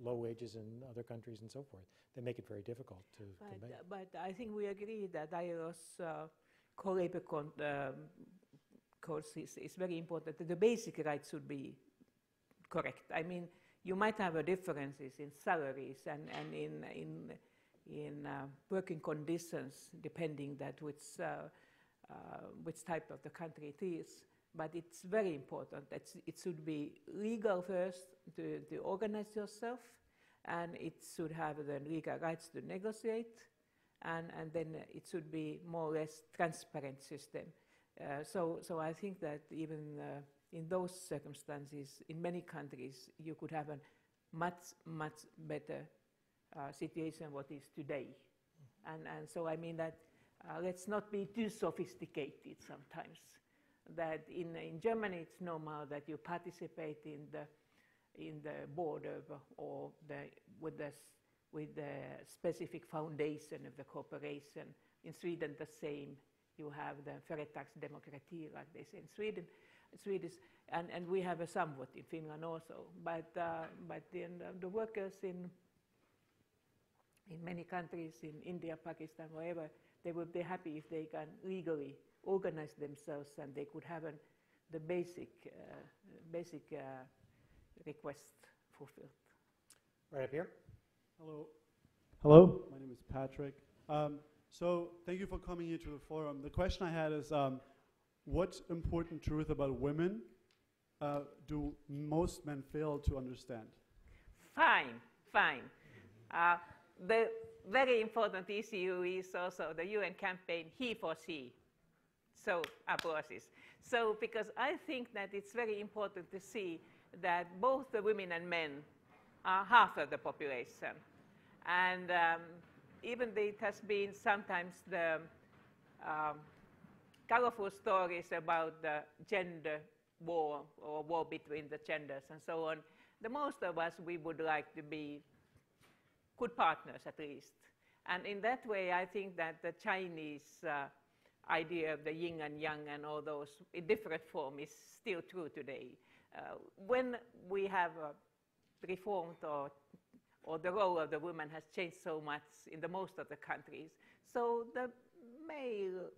low wages in other countries and so forth, that make it very difficult to convey. But I think we agree that ILO's co-labor course is very important. The basic rights should be correct. I mean, you might have differences in salaries and in working conditions, depending that which type of the country it is. But it's very important that it should be legal first to organize yourself, and it should have the legal rights to negotiate, and then it should be more or less transparent system. So I think that even in those circumstances, in many countries, you could have a much better situation what is today. And so I mean that let's not be too sophisticated sometimes. That in Germany it's normal that you participate in the board or with the specific foundation of the corporation. In Sweden the same. You have the Företagsdemokrati, like they say in Sweden. Swedish, and we have a somewhat in Finland also. But then the workers in many countries, in India, Pakistan, wherever, they would be happy if they can legally organize themselves and they could have the basic request fulfilled. Right up here. Hello. Hello, my name is Patrick. So thank you for coming here to the forum. The question I had is, what important truth about women do most men fail to understand? Fine. The very important issue is also the UN campaign, he for she. So, applauses. So, because I think that it's very important to see that both the women and men are half of the population. And even though it has been sometimes the colorful stories about the gender war or war between the genders and so on, the most of us, we would like to be good partners at least. And in that way, I think that the Chinese idea of the yin and yang and all those in different form is still true today. When we have reformed or the role of the woman has changed so much in the most of the countries, so the male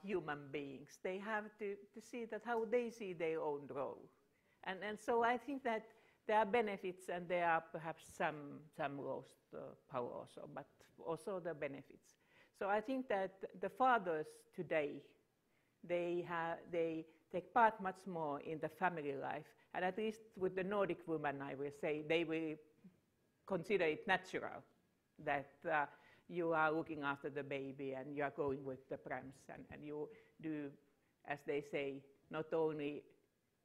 human beings, they have to see that how they see their own role. And so I think that there are benefits and there are perhaps some lost power also, but also the benefits. So I think that the fathers today, they take part much more in the family life, and at least with the Nordic women, I will say, they will consider it natural that you are looking after the baby and you are going with the prams and you do, as they say, not only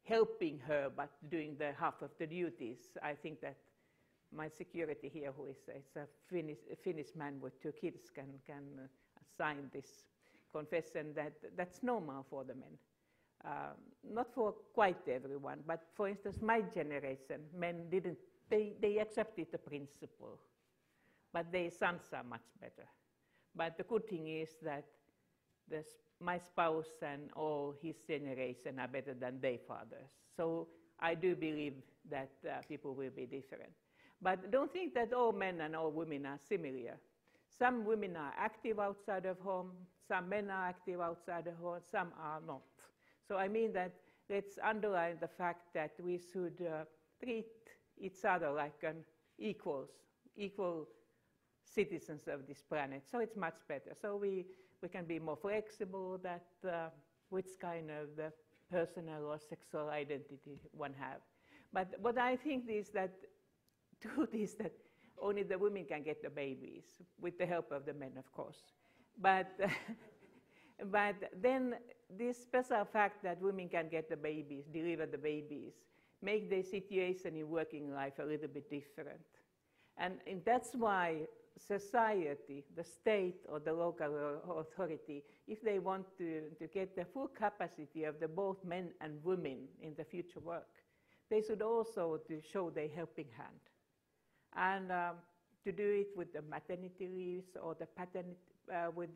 helping her but doing the half of the duties. I think that my security here, who is a Finnish man with 2 kids, can sign this confession that that's normal for the men. Not for quite everyone, but for instance, my generation, men didn't, they accepted the principle, but their sons are much better. But the good thing is that my spouse and all his generation are better than their fathers. So I do believe that people will be different. But don't think that all men and all women are similar. Some women are active outside of home, some men are active outside of home, some are not. So I mean that let's underline the fact that we should treat each other like an equal citizens of this planet. So it's much better. So we can be more flexible that which kind of personal or sexual identity one have. But what I think is that truth is that only the women can get the babies, with the help of the men, of course. But, but then this special fact that women can get the babies, deliver the babies, make their situation in working life a little bit different. And that's why society, the state or the local authority, if they want to get the full capacity of the both men and women in the future work, they should also to show their helping hand. And to do it with the maternity leaves or the paternity, with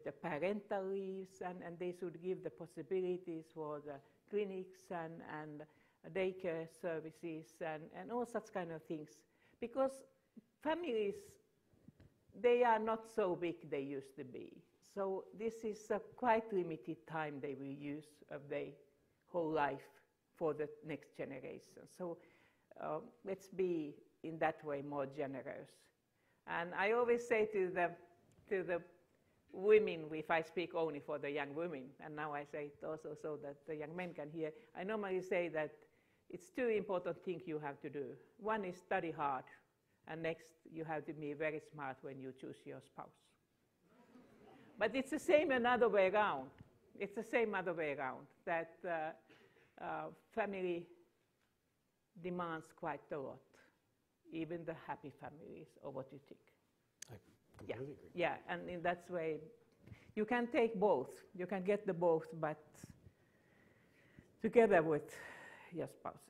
the parental leaves, and they should give the possibilities for the clinics and daycare services and all such kind of things. Because families, they are not so big they used to be. So this is a quite limited time they will use of their whole life for the next generation. So let's be in that way more generous. And I always say to the women, if I speak only for the young women, and now I say it also so that the young men can hear, I normally say that it's 2 important things you have to do. One is study hard, and next you have to be very smart when you choose your spouse. But it's the same another way around. It's the same other way around, that family demands quite a lot, even the happy families, or what you think. I completely agree. Yeah, and in that way, you can take both. You can get the both, but together with your spouses.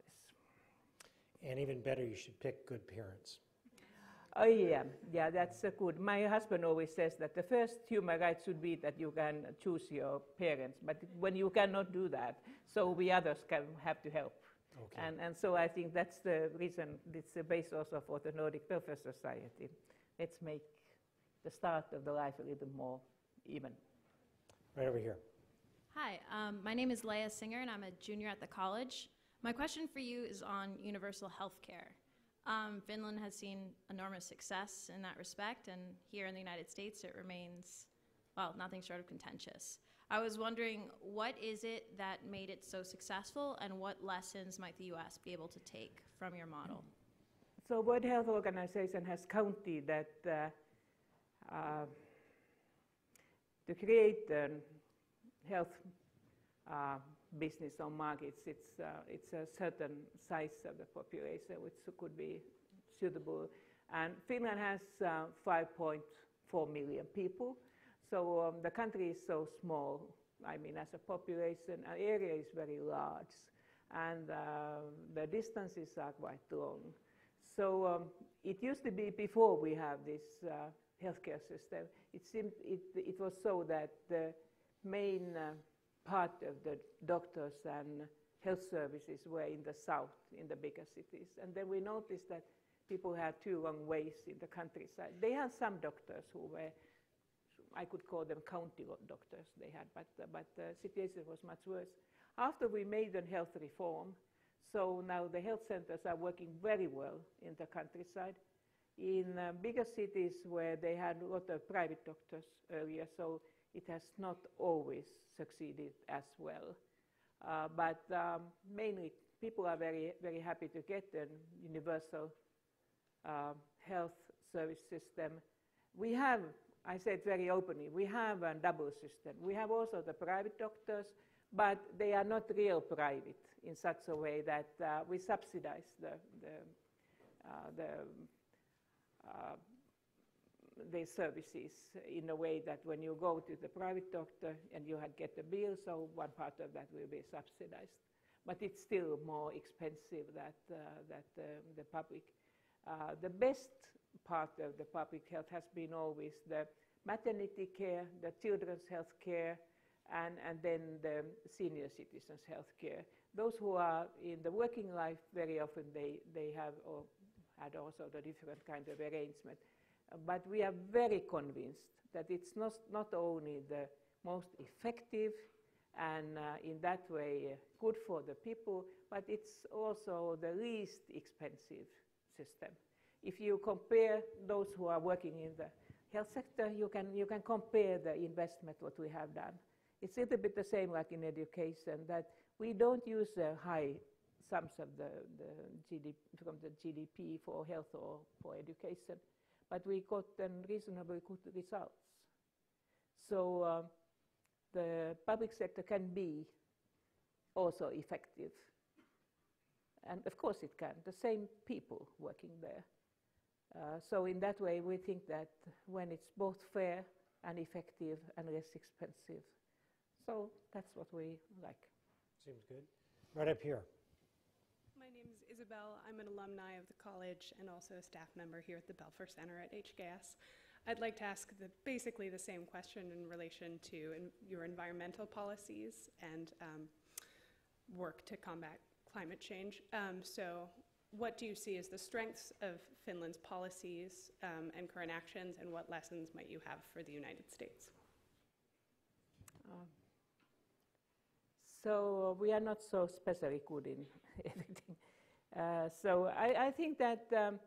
And even better, you should pick good parents. Oh yeah, that's good. My husband always says that the first human right should be that you can choose your parents, but when you cannot do that, so we others have to help. Okay. And so I think that's the reason, it's the base also for the Nordic Welfare Society. Let's make the start of the life a little more even. Right over here. Hi, my name is Leah Singer, and I'm a junior at the college. My question for you is on universal health care. Finland has seen enormous success in that respect, and here in the United States it remains, well, nothing short of contentious. I was wondering, what is it that made it so successful, and what lessons might the U.S. be able to take from your model? So World Health Organization has counted that to create a health business on markets, it's a certain size of the population which could be suitable. And Finland has 5.4 million people. So the country is so small. I mean, as a population, our area is very large, and the distances are quite long. So it used to be, before we have this healthcare system, it was so that the main part of the doctors and health services were in the south, in the bigger cities. And then we noticed that people had too long ways in the countryside. They had some doctors who were, I could call them county doctors they had, but the situation was much worse. After we made a health reform, so now the health centers are working very well in the countryside. In bigger cities where they had a lot of private doctors earlier, so it has not always succeeded as well. But mainly people are very, very happy to get a universal health service system. We have, I said very openly, we have a double system. We have also the private doctors, but they are not real private in such a way that we subsidize the services in a way that when you go to the private doctor and you get a bill, so one part of that will be subsidized. But it's still more expensive than the public. The best part of the public health has been always the maternity care, the children's health care, and then the senior citizens' health care. Those who are in the working life, very often they have or had also the different kind of arrangement. But we are very convinced that it's not only the most effective and in that way good for the people, but it's also the least expensive system. If you compare those who are working in the health sector, you can compare the investment what we have done. It's a little bit the same like in education, that we don't use high sums of the GDP for health or for education, but we got reasonably good results. So the public sector can be also effective. And of course it can, the same people working there. So in that way we think that when it's both fair and effective and less expensive, so that's what we like. Seems good. Right up here. My name is Isabel. I'm an alumni of the college and also a staff member here at the Belfer Center at HKS. I'd like to ask basically the same question in relation to your environmental policies and work to combat climate change. So what do you see as the strengths of Finland's policies and current actions, and what lessons might you have for the United States? So we are not so especially good in everything. So I think that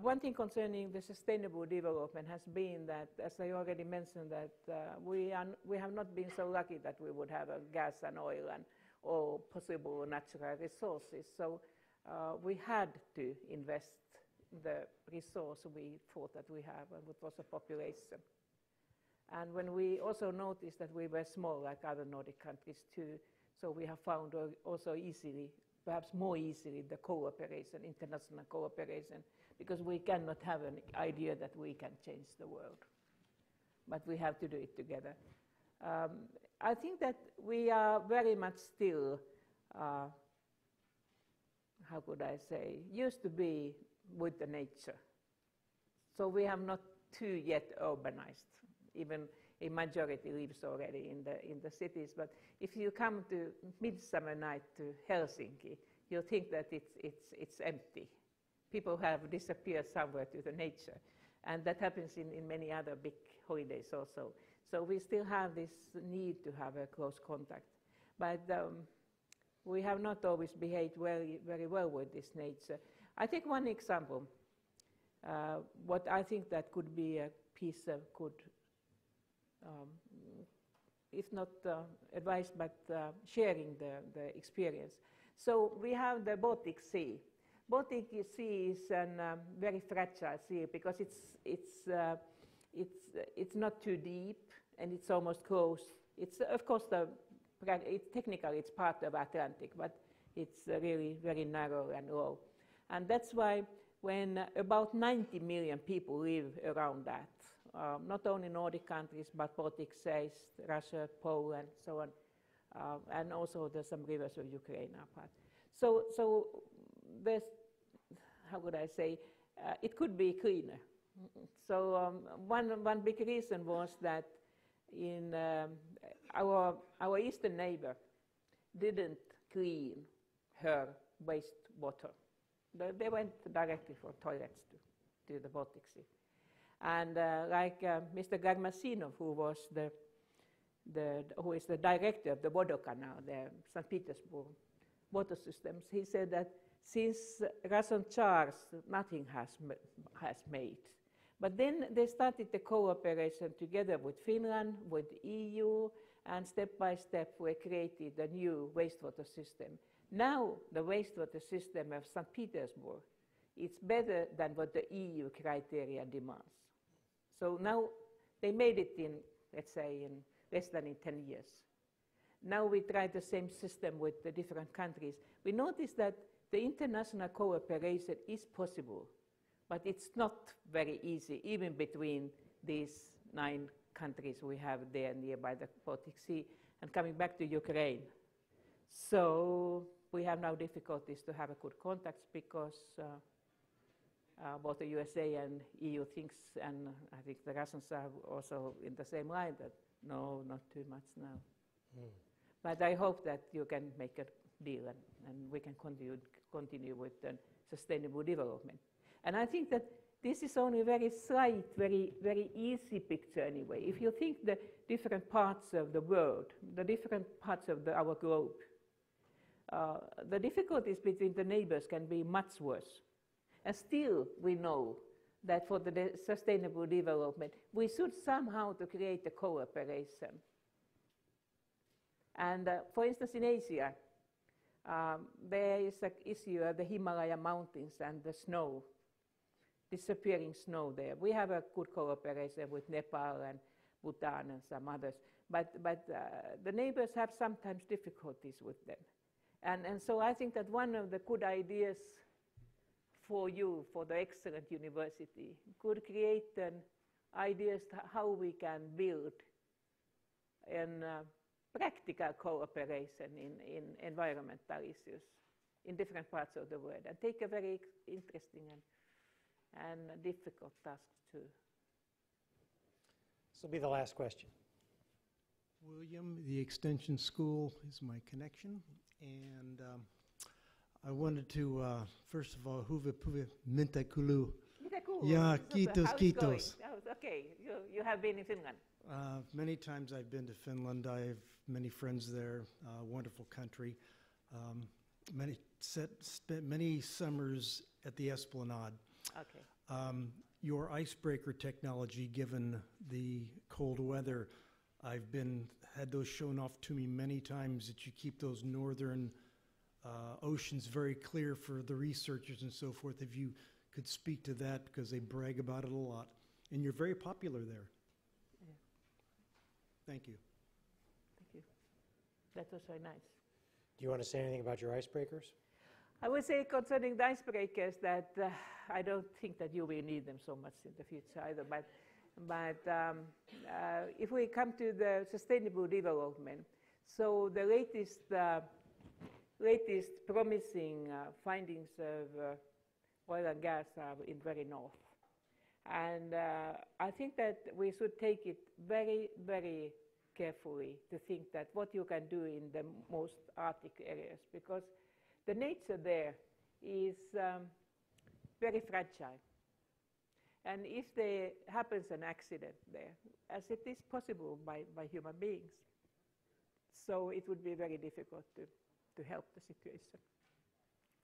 one thing concerning the sustainable development has been that, as I already mentioned, that we have not been so lucky that we would have gas and oil and all possible natural resources. So we had to invest the resource we thought that we have, which was a population. And when we also noticed that we were small like other Nordic countries too, so we have found also easily, perhaps more easily, the cooperation, international cooperation, because we cannot have an idea that we can change the world. But we have to do it together. I think that we are very much still, how could I say, used to be with the nature. So we have not too yet urbanized. Even a majority lives already in the cities. But if you come to midsummer night to Helsinki, you'll think that it's empty. People have disappeared somewhere to the nature. And that happens in many other big holidays also. So we still have this need to have a close contact. But we have not always behaved very well with this nature. I take one example. What I think that could be a piece of good, if not advice, but sharing the experience. So we have the Baltic Sea. Baltic Sea is a very fragile sea because it's not too deep and it's almost close. It's of course technically it's part of Atlantic, but it's really very narrow and low. And that's why when about 90 million people live around that, not only Nordic countries, but Baltic states, Russia, Poland, so on, and also there's some rivers of Ukraine are part. So there's, how could I say, it could be cleaner. So one big reason was that in our eastern neighbor didn't clean her wastewater. They went directly for toilets to the Baltic Sea. And like Mr. Garmasinov, who is the director of the Vodokanal, the St. Petersburg water systems, he said that since Russian Tsars, nothing has made. But then they started the cooperation together with Finland, with EU, and step by step we created a new wastewater system. Now the wastewater system of St. Petersburg is better than what the EU criteria demands. So now they made it in, let's say, in less than in 10 years. Now we try the same system with the different countries. We notice that the international cooperation is possible, but it's not very easy, even between these 9 countries we have there nearby the Baltic Sea. And coming back to Ukraine, so we have now difficulties to have a good contacts because both the USA and EU thinks, and I think the Russians are also in the same line, that no, not too much now. Mm. But I hope that you can make a deal and we can continue with the sustainable development. And I think that this is only a very slight, very easy picture anyway. If you think the different parts of the world, the different parts of our globe, the difficulties between the neighbors can be much worse. And still we know that for the sustainable development, we should somehow to create a cooperation. And for instance, in Asia, there is an issue of the Himalaya mountains and the snow, disappearing snow there. We have a good cooperation with Nepal and Bhutan and some others, but the neighbors have sometimes difficulties with them. And so I think that one of the good ideas for you, for the excellent university, could create ideas how we can build an practical cooperation in environmental issues in different parts of the world, and take a very interesting and difficult task too. This will be the last question. William, the Extension School is my connection, and I wanted to, first of all, huve puve minta kulu. Yeah, kiitos, kiitos. Okay, you have been in Finland. Many times I've been to Finland. I have many friends there, wonderful country. Spent many summers at the Esplanade. Okay. Your icebreaker technology, given the cold weather, I've had those shown off to me many times, that you keep those northern oceans very clear for the researchers and so forth. If you could speak to that, because they brag about it a lot. And you're very popular there. Yeah. Thank you. Thank you. That was very nice. Do you want to say anything about your icebreakers? I would say concerning the icebreakers that I don't think that you will need them so much in the future either. But if we come to the sustainable development, so the latest promising findings of oil and gas are in very north. And I think that we should take it very, very carefully to think that what you can do in the most Arctic areas, because the nature there is very fragile. And if there happens an accident there, as it is possible by human beings, so it would be very difficult to help the situation.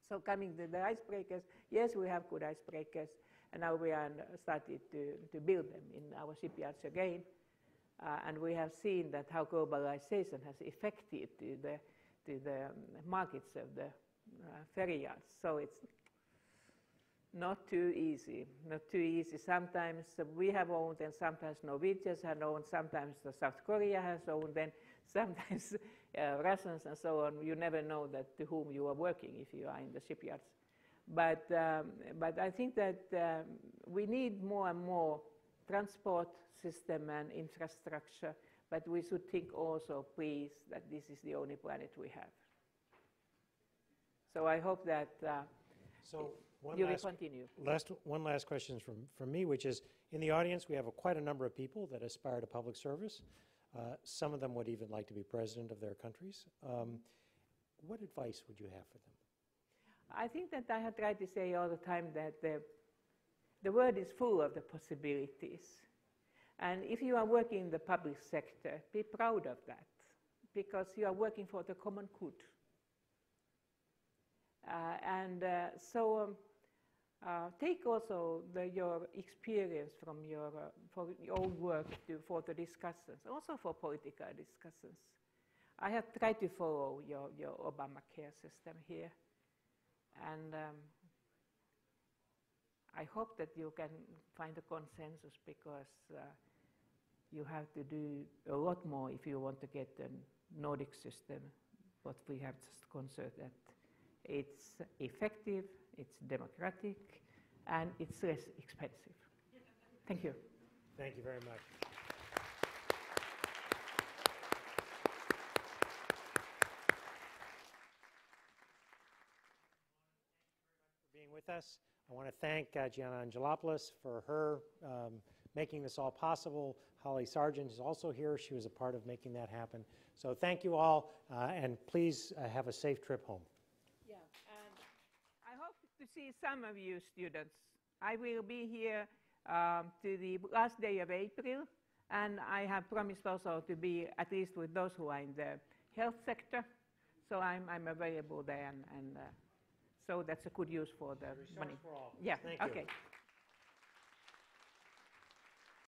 So coming to the icebreakers, yes, we have good icebreakers, and now we are started to build them in our shipyards again. And we have seen that how globalization has affected to the markets of the ferry yards. So it's not too easy, not too easy. Sometimes we have owned, and sometimes Norwegians have owned, sometimes South Korea has owned, and sometimes Russians and so on. You never know that to whom you are working if you are in the shipyards. But I think that we need more and more transport system and infrastructure, but we should think also, please, that this is the only planet we have. So I hope that you will continue. One last question from me, which is, in the audience we have quite a number of people that aspire to public service. Some of them would even like to be president of their countries. What advice would you have for them? I think that I have tried to say all the time that the world is full of the possibilities. And if you are working in the public sector, be proud of that, because you are working for the common good. Take also your experience from your own work for the discussions, also for political discussions. I have tried to follow your Obamacare system here, and I hope that you can find a consensus, because you have to do a lot more if you want to get the Nordic system, what we have just considered, that it's effective, it's democratic, and it's less expensive. Thank you. Thank you very much. For being with us. I want to thank Gianna Angelopoulos for her making this all possible. Holly Sargent is also here. She was a part of making that happen. So thank you all, and please have a safe trip home. Yeah, and I hope to see some of you students. I will be here to the last day of April, and I have promised also to be at least with those who are in the health sector. So I'm available there, and so that's a good use for the money. For all. Yeah. Thank you. Okay.